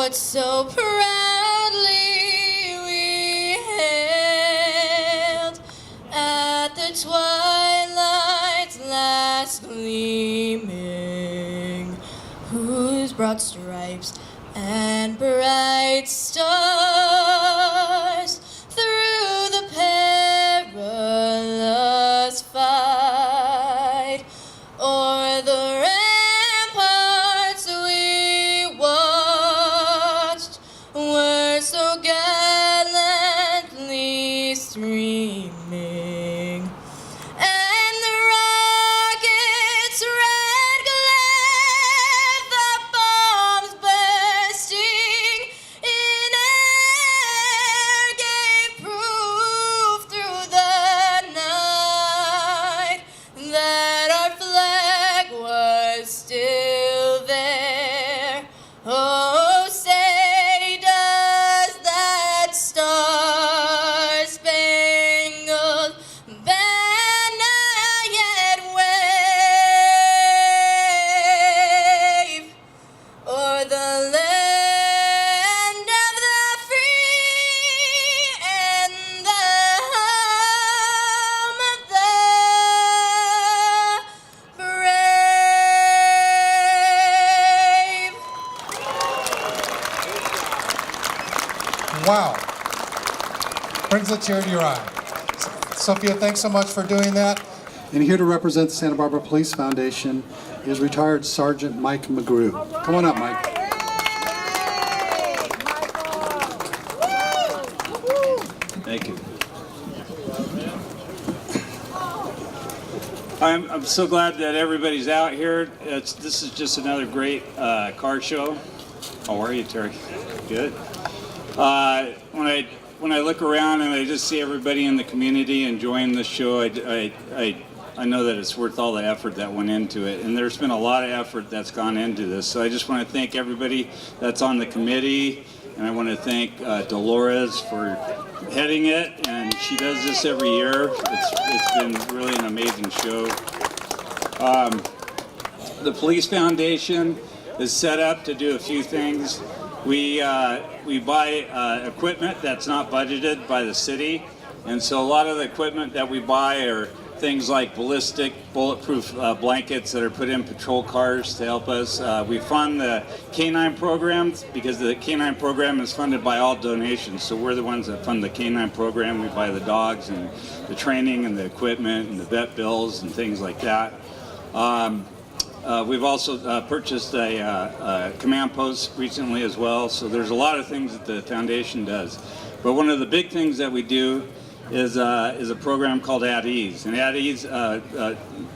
what so proudly we hailed at the twilight's last gleaming, whose broad stripes and bright stars through the perilous fight o'er the ramparts we watched were so gallantly streaming, and the rockets' red glare, the bombs bursting in air, gave proof through the night that our flag was still there. Oh, say does that star-spangled banner yet wave o'er the land of the free and the home of the brave. Wow. Brings a tear to your eye. Sophia, thanks so much for doing that. And here to represent the Santa Barbara Police Foundation is retired Sergeant Mike McGrew. Come on up, Mike. Thank you. I'm so glad that everybody's out here. This is just another great car show. How are you, Terry? Good. When I look around and I just see everybody in the community enjoying the show, I know that it's worth all the effort that went into it. And there's been a lot of effort that's gone into this. So I just want to thank everybody that's on the committee. And I want to thank Dolores for heading it. And she does this every year. It's been really an amazing show. The Police Foundation is set up to do a few things. We buy equipment that's not budgeted by the city, and so a lot of the equipment that we buy are things like ballistic, bulletproof blankets that are put in patrol cars to help us. We fund the K-9 program because the K-9 program is funded by all donations, so we're the ones that fund the K-9 program. We buy the dogs and the training and the equipment and the vet bills and things like that. We've also purchased a command post recently as well, so there's a lot of things that the foundation does. But one of the big things that we do is a program called At Ease, and At Ease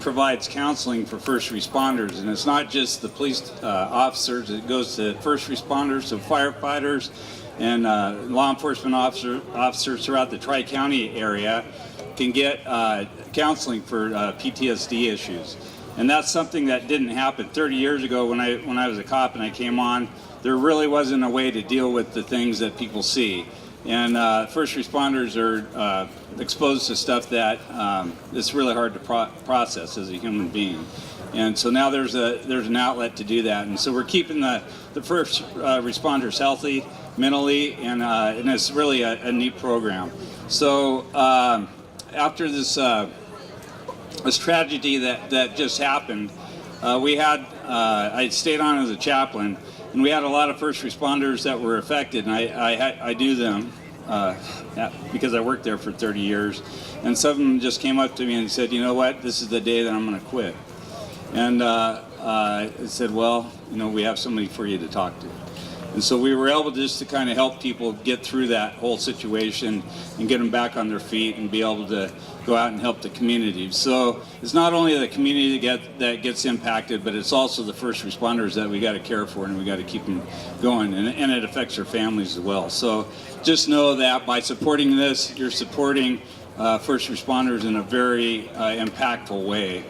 provides counseling for first responders, and it's not just the police officers. It goes to first responders, so firefighters and law enforcement officers throughout the Tri-County area can get counseling for PTSD issues. And that's something that didn't happen 30 years ago when I was a cop and I came on. There really wasn't a way to deal with the things that people see. And first responders are exposed to stuff that it's really hard to process as a human being. And so now there's an outlet to do that. And so we're keeping the first responders healthy mentally, and it's really a neat program. So after this tragedy that just happened, I stayed on as a chaplain, and we had a lot of first responders that were affected, and I knew them because I worked there for 30 years. And some of them just came up to me and said, you know what, this is the day that I'm going to quit. And I said, well, you know, we have somebody for you to talk to. And so we were able just to kind of help people get through that whole situation and get them back on their feet and be able to go out and help the community. So it's not only the community that gets impacted, but it's also the first responders that we got to care for, and we got to keep them going, and it affects their families as well. So just know that by supporting this, you're supporting first responders in a very impactful way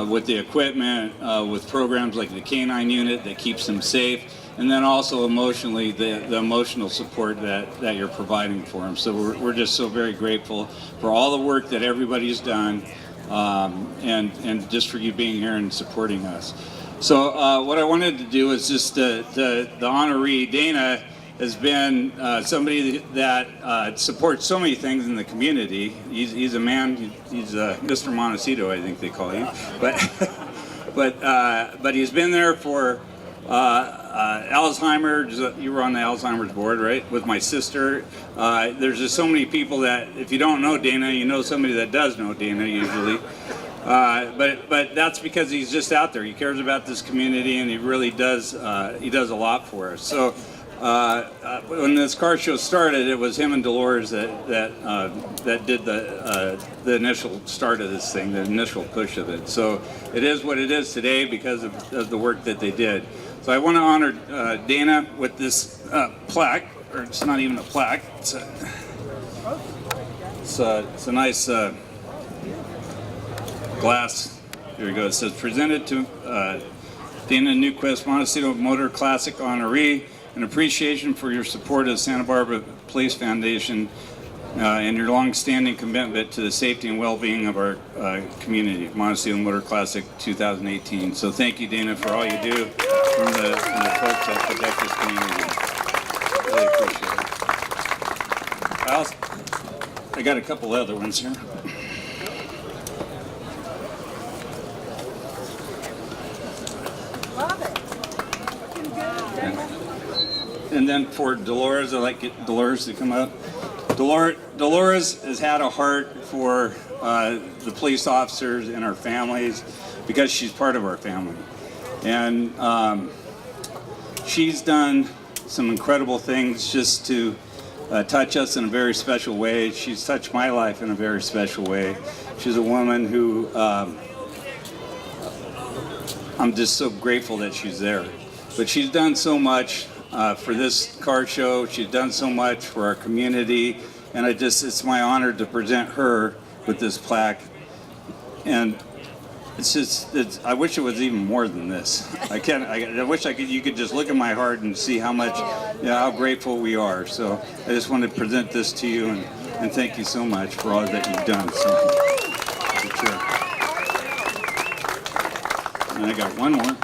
with the equipment, with programs like the K-9 unit that keeps them safe, and then also emotionally, the emotional support that you're providing for them. So we're just so very grateful for all the work that everybody's done, and just for you being here and supporting us. So what I wanted to do is just the honoree, Dana, has been somebody that supports so many things in the community. He's a man, he's Mr. Montecito, I think they call him. But he's been there for Alzheimer's. You were on the Alzheimer's board, right? With my sister. There's just so many people that if you don't know Dana, you know somebody that does know Dana usually. But that's because he's just out there. He cares about this community, and he really does. He does a lot for us. So when this car show started, it was him and Dolores that did the initial start of this thing, the initial push of it. So it is what it is today because of the work that they did. So I want to honor Dana with this plaque, or it's not even a plaque. It's a nice glass. Here we go. It says presented to Dana Newquist, Montecito Motor Classic honoree, an appreciation for your support of the Santa Barbara Police Foundation and your long-standing commitment to the safety and well-being of our community, Montecito Motor Classic 2018. So thank you, Dana, for all you do from the folks that protect this community. Really appreciate it. I got a couple other ones here. And then for Dolores, I'd like Dolores to come up. Dolores has had a heart for the police officers and our families because she's part of our family. And she's done some incredible things just to touch us in a very special way. She's touched my life in a very special way. She's a woman who I'm just so grateful that she's there. But she's done so much for this car show. She's done so much for our community, and it's my honor to present her with this plaque. And I wish it was even more than this. I wish you could just look at my heart and see how much, how grateful we are. So I just wanted to present this to you and thank you so much for all that you've done. So, and I got one more.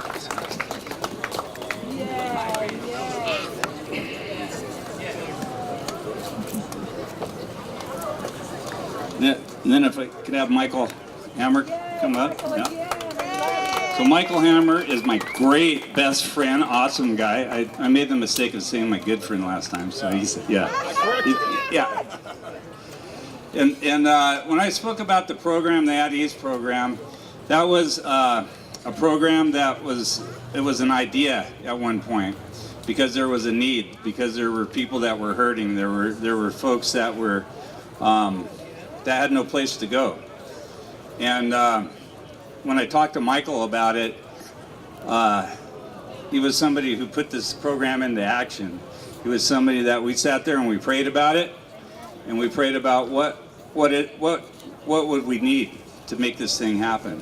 And then if I could have Michael Hammer come up. Yeah. So Michael Hammer is my great best friend, awesome guy. I made the mistake of saying my good friend last time, so he's, yeah. Yeah. And when I spoke about the program, the At Ease program, that was a program that was an idea at one point because there was a need, because there were people that were hurting, there were folks that were that had no place to go. And when I talked to Michael about it, he was somebody who put this program into action. He was somebody that we sat there and we prayed about it, and we prayed about what would we need to make this thing happen.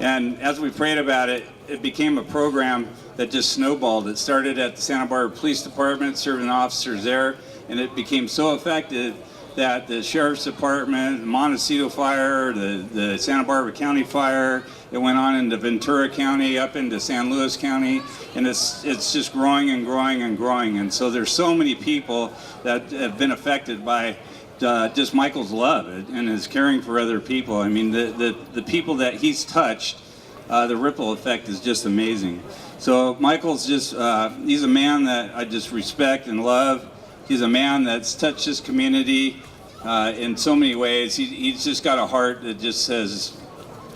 And as we prayed about it, it became a program that just snowballed. It started at the Santa Barbara Police Department, serving officers there, and it became so effective that the Sheriff's Department, the Montecito Fire, the Santa Barbara County Fire, it went on into Ventura County, up into San Luis County, and it's just growing and growing and growing. And so there's so many people that have been affected by just Michael's love and his caring for other people. I mean, the people that he's touched, the ripple effect is just amazing. So Michael's just, he's a man that I just respect and love. He's a man that's touched his community in so many ways. He's just got a heart that just says,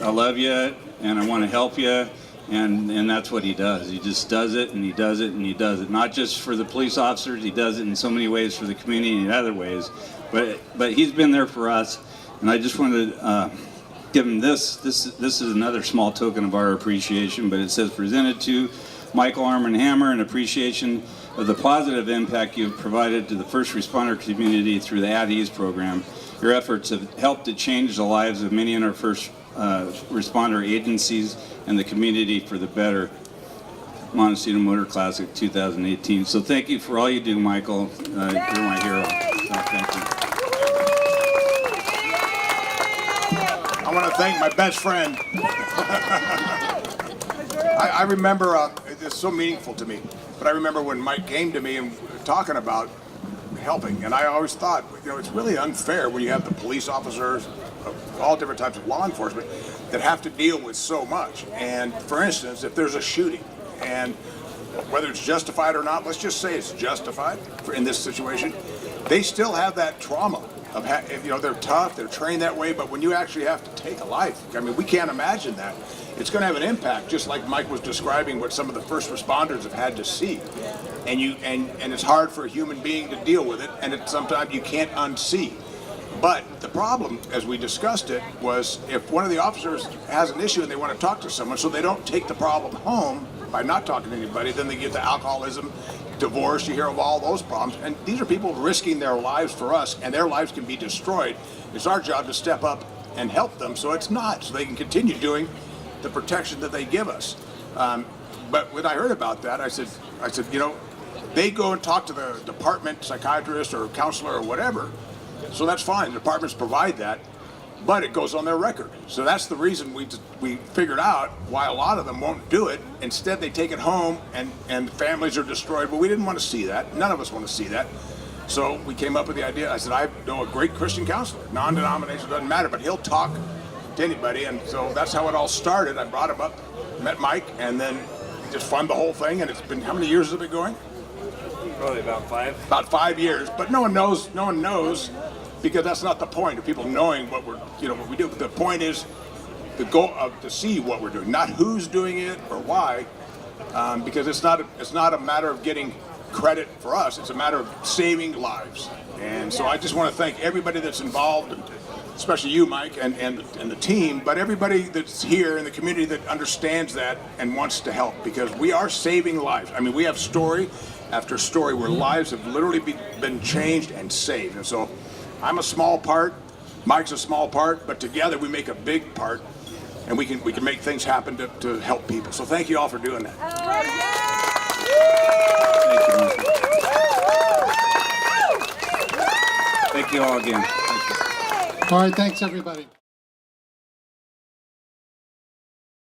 I love you and I want to help you. And that's what he does. He just does it and he does it and he does it. Not just for the police officers, he does it in so many ways for the community and in other ways. But he's been there for us. And I just wanted to give him this. This is another small token of our appreciation, but it says presented to Michael Arm Hammer in appreciation of the positive impact you've provided to the first responder community through the At Ease program. Your efforts have helped to change the lives of many in our first responder agencies and the community for the better. Montecito Motor Classic 2018. So thank you for all you do, Michael. You're my hero. So thank you. I want to thank my best friend. I remember, it's so meaningful to me, but I remember when Mike came to me and talking about helping, and I always thought, it's really unfair when you have the police officers of all different types of law enforcement that have to deal with so much. And for instance, if there's a shooting, and whether it's justified or not, let's just say it's justified in this situation, they still have that trauma of, they're tough, they're trained that way, but when you actually have to take a life, I mean, we can't imagine that. It's going to have an impact, just like Mike was describing what some of the first responders have had to see. And it's hard for a human being to deal with it, and sometimes you can't unsee. But the problem, as we discussed it, was if one of the officers has an issue and they want to talk to someone, so they don't take the problem home by not talking to anybody, then they get the alcoholism, divorce, you hear of all those problems. And these are people risking their lives for us, and their lives can be destroyed. It's our job to step up and help them so it's not, so they can continue doing the protection that they give us. But when I heard about that, I said, they go and talk to the department psychiatrist or counselor or whatever, so that's fine. The departments provide that, but it goes on their record. So that's the reason we figured out why a lot of them won't do it. Instead, they take it home and families are destroyed. But we didn't want to see that. None of us want to see that. So we came up with the idea. I said, I know a great Christian counselor, non-denominational, doesn't matter, but he'll talk to anybody. And so that's how it all started. I brought him up, met Mike, and then just funded the whole thing. And it's been, how many years has it been going? Probably about 5. About 5 years, but no one knows, because that's not the point of people knowing what we do. But the point is the goal of to see what we're doing, not who's doing it or why, because it's not a matter of getting credit for us. It's a matter of saving lives. And so I just want to thank everybody that's involved, and especially you, Mike, and the team, but everybody that's here in the community that understands that and wants to help, because we are saving lives. I mean, we have story after story where lives have literally been changed and saved. And so I'm a small part, Mike's a small part, but together we make a big part, and we can make things happen to help people. So thank you all for doing that. Thank you all again. Thank you. All right, thanks everybody.